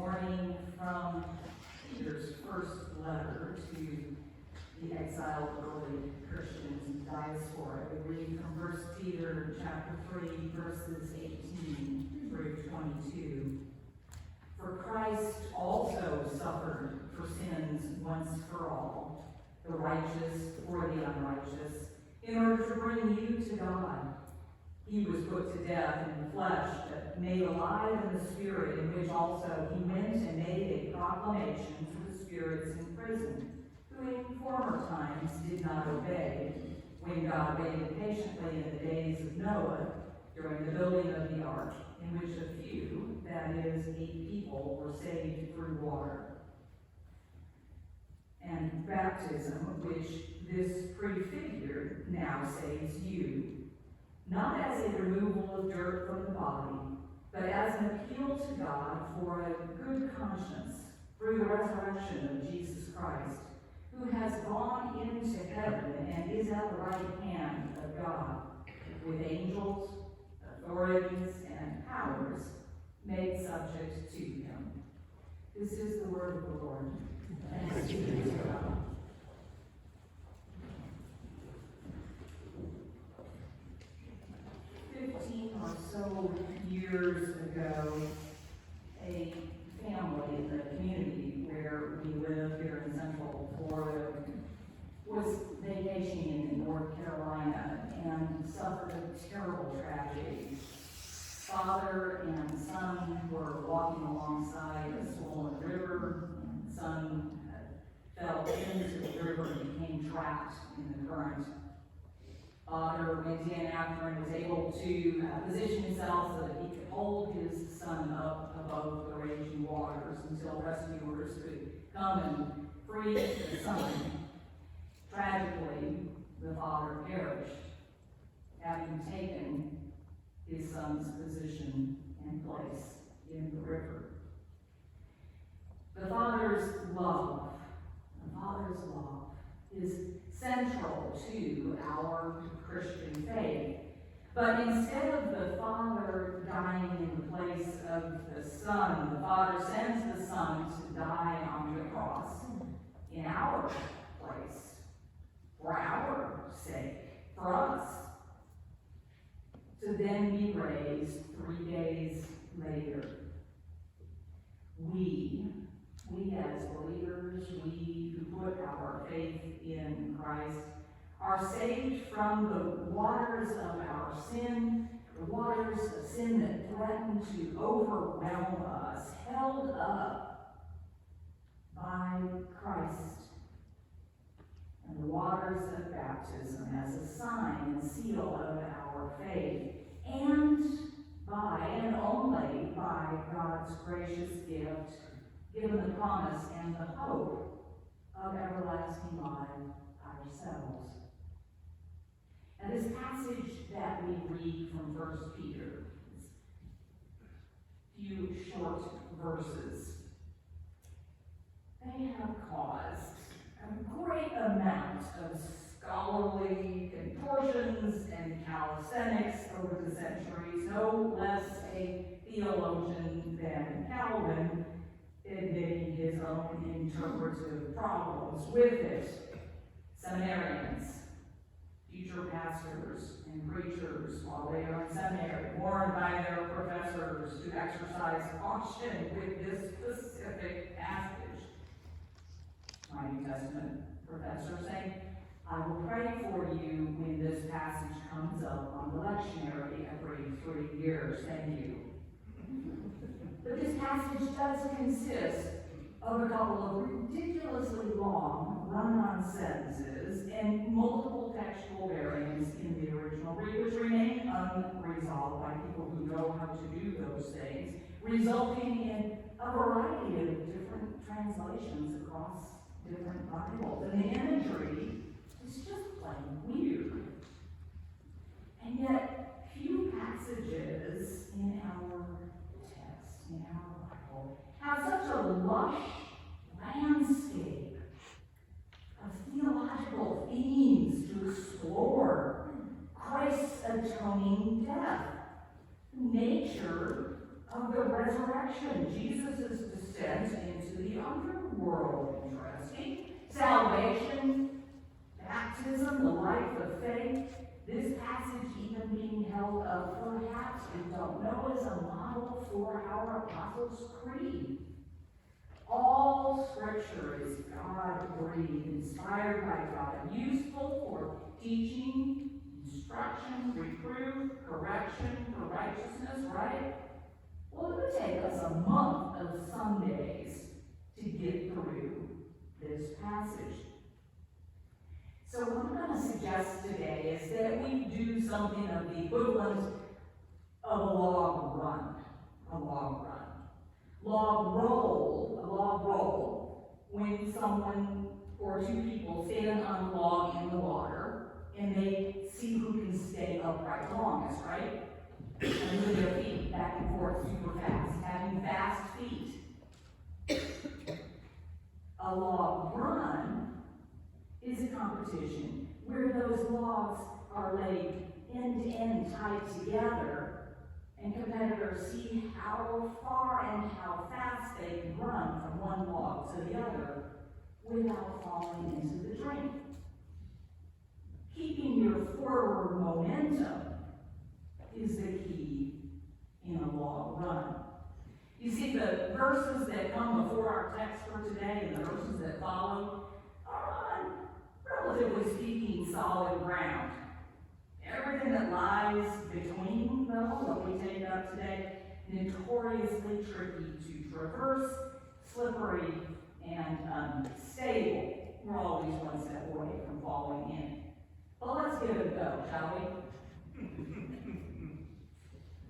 morning from Peter's first letter to the exiled early Christians in diaspora. We read from 1 Peter chapter 3, verses 18 through 22. For Christ also suffered for sins once for all, the righteous for the unrighteous, in order to bring you to God. He was put to death in the flesh, but made alive in the spirit, in which also he went and made a proclamation to the spirits in prison, who in former times did not obey, when God waited patiently in the days of Noah, during the building of the ark, in which a few, that is, 8 people, were saved through water. And baptism, which this prefigured, now saves you, not as a removal of dirt from the body, but as an appeal to God for a good conscience through the resurrection of Jesus Christ, who has gone into heaven and is at the right hand of God, with angels, authorities, and powers made subject to him. This is the word of the Lord. Thanks be to God. Or so years ago, a family in the community where we live here in Central Florida was vacationing in North Carolina and suffered a terrible tragedy. Father and son were walking alongside a swollen river, and the son fell into the river and became trapped in the current. Father went in after and was able to position himself so that he could hold his son up above the raging waters until rescuers could come and free the son. Tragically, the father perished, having taken his son's position and place in the river. The father's love is central to our Christian faith. But instead of the father dying in the place of the son, the father sends the son to die on the cross in our place, for our sake, for us, to then be raised 3 days later. We as believers, we who put our faith in Christ, are saved from the waters of our sin, the waters of sin that threaten to overwhelm us, held up by Christ, and the waters of baptism as a sign and seal of our faith, and only by God's gracious gift, given the promise and the hope of everlasting life ourselves. And this passage that we read from 1 Peter, few short verses, they have caused a great amount of scholarly contortions and calisthenics over the centuries, no less a theologian than Calvin, admitting his own interpretive problems with it. Seminarians, future pastors, and preachers, while they are in seminary, warned by their professors to exercise caution with this specific passage. My New Testament professor saying, I will pray for you when this passage comes up on the lectionary every 3 years. Thank you. But this passage does consist of a couple of ridiculously long run-on sentences and multiple textual variants in the original Greek, which remain unresolved by people who know how to do those things, resulting in a variety of different translations across different Bibles. And the imagery is just plain weird. And yet, few passages in our text, in our Bible, have such a lush landscape of theological themes to explore. Christ's atoning death, nature of the resurrection, Jesus' descent into the underworld. Interesting. Salvation, baptism, the life of faith. This passage even being held up, perhaps we don't know, as a model for our Apostles' Creed. All Scripture is God-breathed, inspired by God, useful for teaching, instruction, reproof, correction, for righteousness, right? Well, it would take us a month of Sundays to get through this passage. So what I'm going to suggest today is that we do something of the equivalent of a log run. A log run. A log roll, when someone or two people stand on a log in the water and they see who can stay upright longest, right? And move their feet back and forth super fast, having fast feet. A log run is a competition where those logs are laid end to end tied together, and competitors see how far and how fast they can run from one log to the other without falling into the drink. Keeping your forward momentum is the key in a log run. You see, the verses that come before our text for today and the verses that follow are on, relatively speaking, solid ground. Everything that lies between, though, what we take up today, notoriously tricky to traverse, slippery, and unstable. We're always one step away from falling in. But let's give it a go, shall we?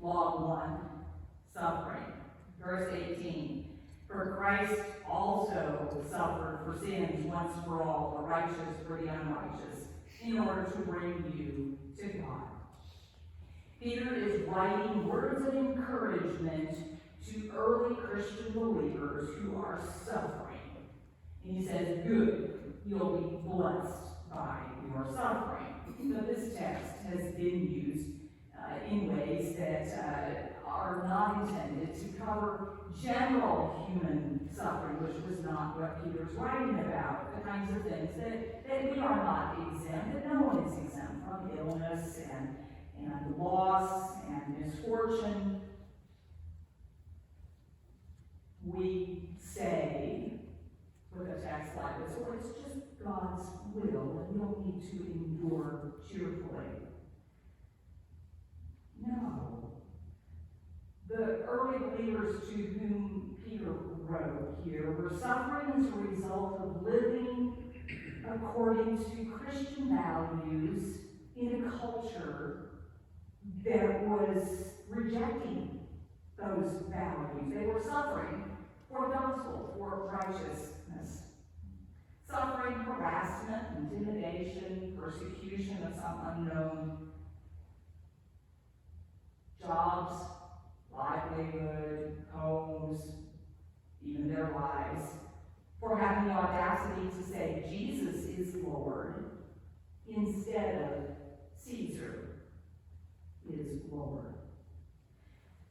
Log 1, suffering. Verse 18. For Christ also suffered for sins once for all, the righteous for the unrighteous, in order to bring you to God. Peter is writing words of encouragement to early Christian believers who are suffering. And he says, good, you'll be blessed by your suffering. But this text has been used in ways that are not intended to cover general human suffering, which was not what Peter's writing about, the kinds of things that we are not exempt, that no one is exempt from, illness and loss and misfortune. We say, with a text like this, well, it's just God's will, and we don't need to endure cheerfully. No. The early believers to whom Peter wrote here were suffering as a result of living according to Christian values in a culture that was rejecting those values. They were suffering for the gospel, for righteousness. Suffering, harassment, intimidation, persecution of some unknown, jobs, livelihood, homes, even their lives, for having the audacity to say Jesus is Lord instead of Caesar is Lord.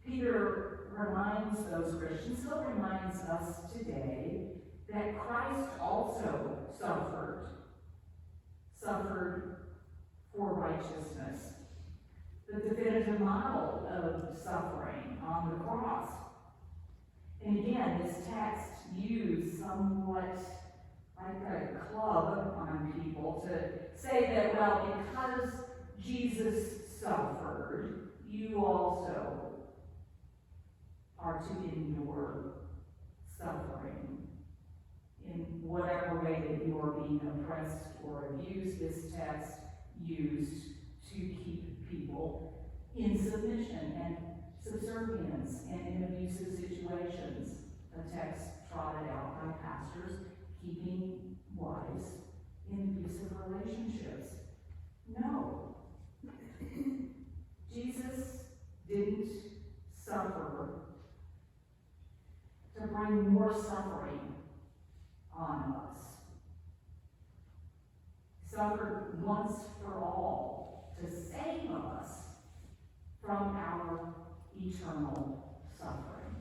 Peter reminds those Christians, still reminds us today, that Christ also suffered for righteousness. The definitive model of suffering on the cross. And again, this text used somewhat like a club on people to say that, well, because Jesus suffered, you also are to endure suffering in whatever way that you are being oppressed or abused. This text used to keep people in submission and subservience and in abusive situations. A text trotted out by pastors keeping wives in abusive relationships. No. Jesus didn't suffer to bring more suffering on us. He suffered once for all to save us from our eternal suffering.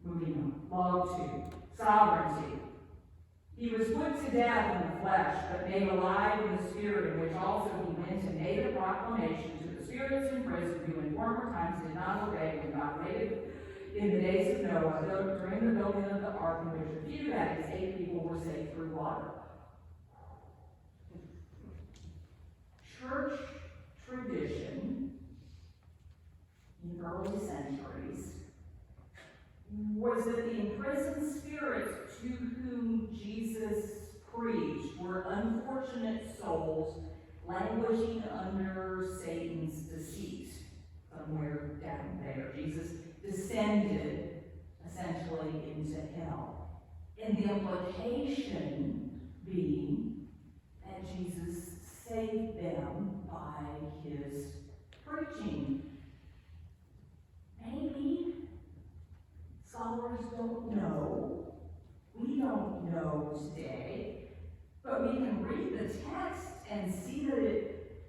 Moving on. Log 2. Sovereignty. He was put to death in the flesh, but made alive in the spirit, in which also he went and made a proclamation to the spirits in prison, who in former times did not obey when God waited in the days of Noah, during the building of the ark, in which a few, that is 8 people, were saved through water. Church tradition in the early centuries was that the imprisoned spirits to whom Jesus preached were unfortunate souls languishing under Satan's deceit, somewhere down there. Jesus descended essentially into hell. And the implication being that Jesus saved them by his preaching. Maybe scholars don't know. We don't know today. But we can read the text and see that it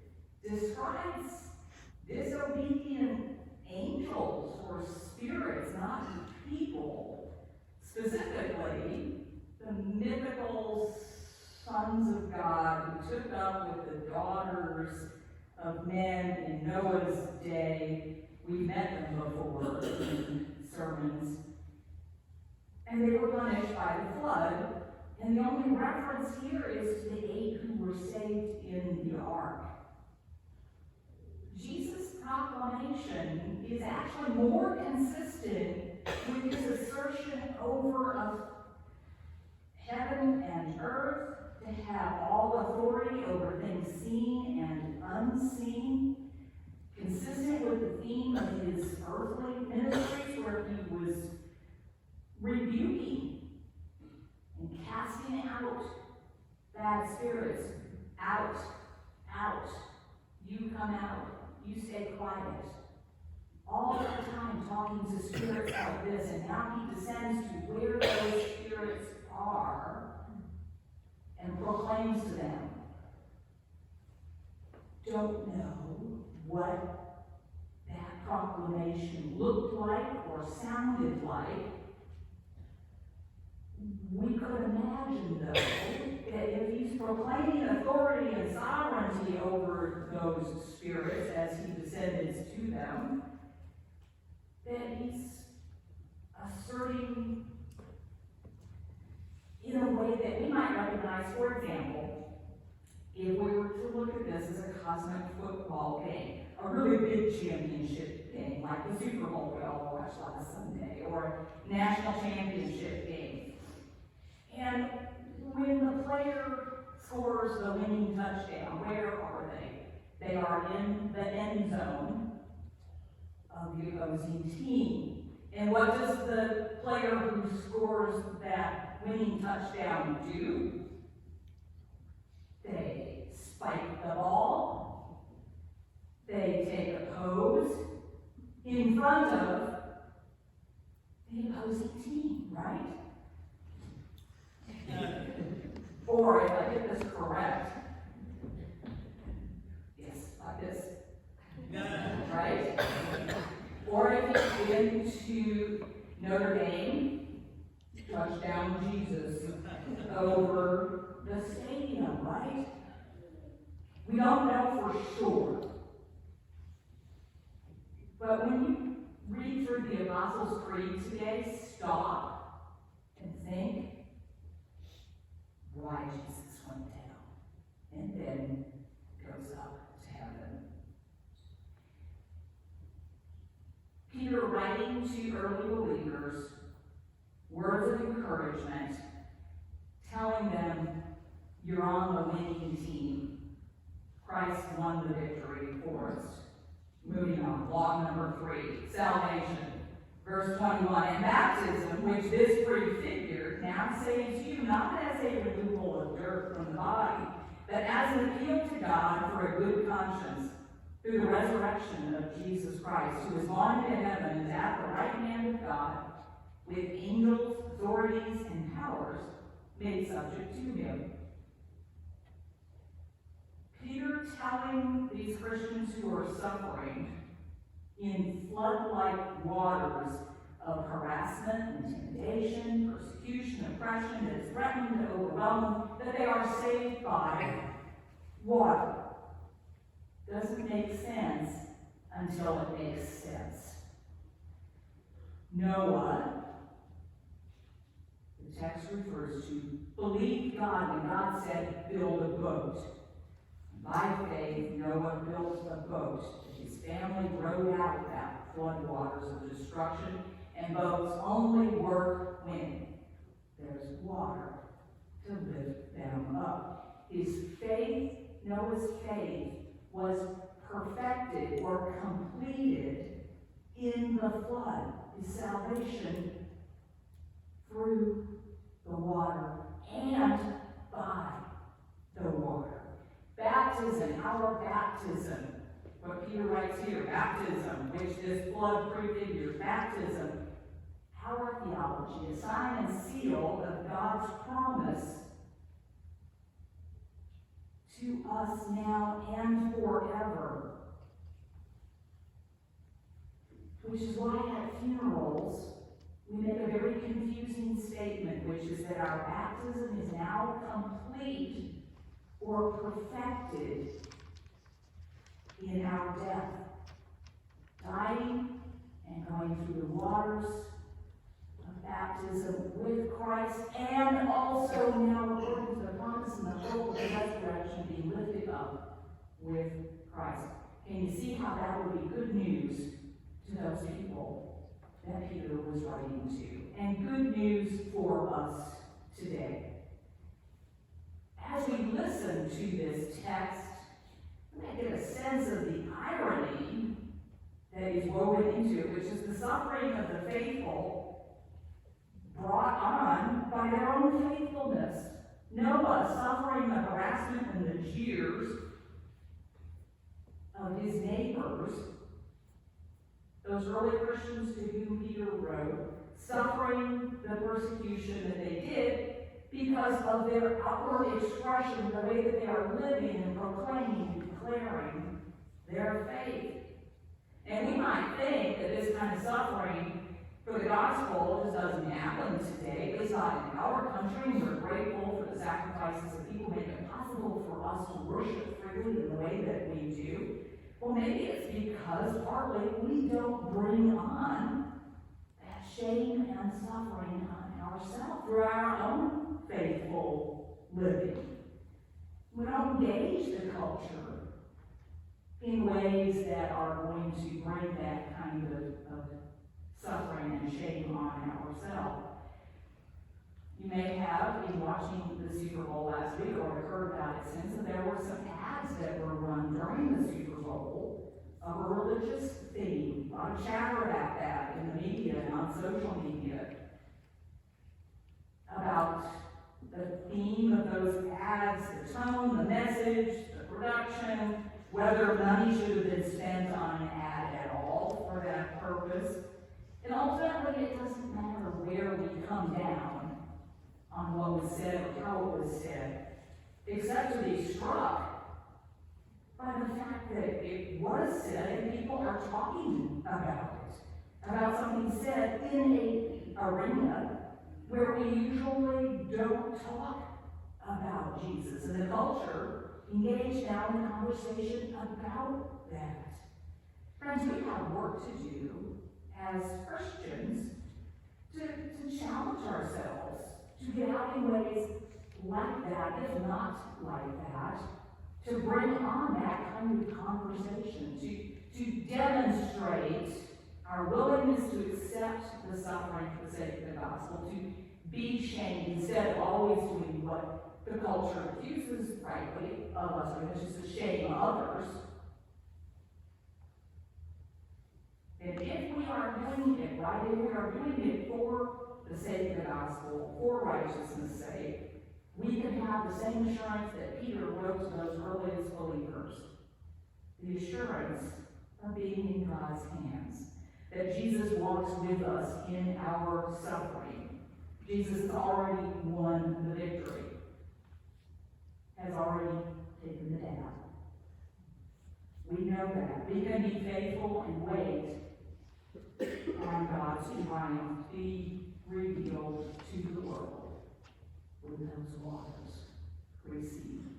describes disobedient angels or spirits, not people. Specifically, the mythical sons of God who took up with the daughters of men in Noah's day. We met them before in sermons. And they were punished by the flood. And the only reference here is to the 8 who were saved in the ark. Jesus' proclamation is actually more consistent with his assertion over of heaven and earth, to have all authority over things seen and unseen, consistent with the theme of his earthly ministries, where he was rebuking and casting out bad spirits. Out, out. You come out. You stay quiet. All the time talking to spirits like this, and now he descends to where those spirits are and proclaims to them. Don't know what that proclamation looked like or sounded like. We could imagine, though, that if he's proclaiming authority and sovereignty over those spirits as he descended to them, that he's asserting in a way that we might recognize. For example, if we were to look at this as a cosmic football game, a really big championship game, like the Super Bowl we all watched last Sunday, or a national championship game. And when the player scores the winning touchdown, where are they? They are in the end zone of the opposing team. And what does the player who scores that winning touchdown do? They spike the ball. They take a pose in front of the opposing team, right? Or if I get this correct, yes, like this, right? Or if you get into Notre Dame, touchdown Jesus over the stadium, right? We don't know for sure. But when you read through the Apostles' Creed today, stop and think why Jesus went down and then goes up to heaven. Peter, writing to early believers, words of encouragement, telling them, you're on the winning team. Christ won the victory for us. Moving on, law number 3, salvation. Verse 21, and baptism, which this prefigured, now saves you not as a removal of dirt from the body, but as an appeal to God for a good conscience, through the resurrection of Jesus Christ, who is gone into heaven and is at the right hand of God, with angels, authorities, and powers made subject to him. Peter telling these Christians who are suffering in flood-like waters of harassment, intimidation, persecution, oppression that is threatened to overwhelm them, that they are saved by water. Doesn't make sense until it makes sense. Noah, the text refers to, believed God when God said, build a boat. By faith, Noah built a boat that his family rode out without flood waters of destruction, and boats only work when there's water to lift them up. His faith, Noah's faith, was perfected or completed in the flood. His salvation through the water and by the water. Baptism, our baptism, what Peter writes here, baptism, which this flood prefigures, baptism, our theology, a sign and seal of God's promise to us now and forever. Which is why at funerals, we make a very confusing statement, which is that our baptism is now complete or perfected in our death. Dying and going through the waters of baptism with Christ, and also now, according to the promise and the hope of the resurrection, being lifted up with Christ. Can you see how that would be good news to those people that Peter was writing to, and good news for us today? As we listen to this text, we may get a sense of the irony that is woven into it, which is the suffering of the faithful brought on by their own faithfulness. Noah suffering the harassment and the jeers of his neighbors, those early Christians to whom Peter wrote, suffering the persecution that they did because of their outward expression, the way that they are living and proclaiming and declaring their faith. And we might think that this kind of suffering for the gospel just doesn't happen today, at least not in our country, and we're grateful for the sacrifices that people make it possible for us to worship freely in the way that we do. Well, maybe it's because partly we don't bring on that shame and suffering on ourselves through our own faithful living. We don't engage the culture in ways that are going to bring that kind of suffering and shame on ourselves. You may have, in watching the Super Bowl last week, or heard about it since, that there were some ads that were run during the Super Bowl of a religious theme. A lot of chatter about that in the media and on social media, about the theme of those ads, the tone, the message, the production, whether money should have been spent on an ad at all for that purpose. And ultimately, it doesn't matter where we come down on what was said or how it was said, except to be struck by the fact that it was said and people are talking about it, about something said in an arena where we usually don't talk about Jesus. And the culture engaged now in a conversation about that. Friends, we have work to do as Christians to challenge ourselves, to get out in ways like that, if not like that, to bring on that kind of conversation, to demonstrate our willingness to accept the suffering for the sake of the gospel, to be shamed instead of always doing what the culture accuses, rightly, of us, which is to shame others. And if we are doing it right, if we are doing it for the sake of the gospel, for righteousness' sake, we can have the same assurance that Peter wrote to those earliest believers. The assurance of being in God's hands. That Jesus walks with us in our suffering. Jesus has already won the victory. Has already taken the down. We know that. We can be faithful and wait on God's triumph to be revealed to the world when those waters recede.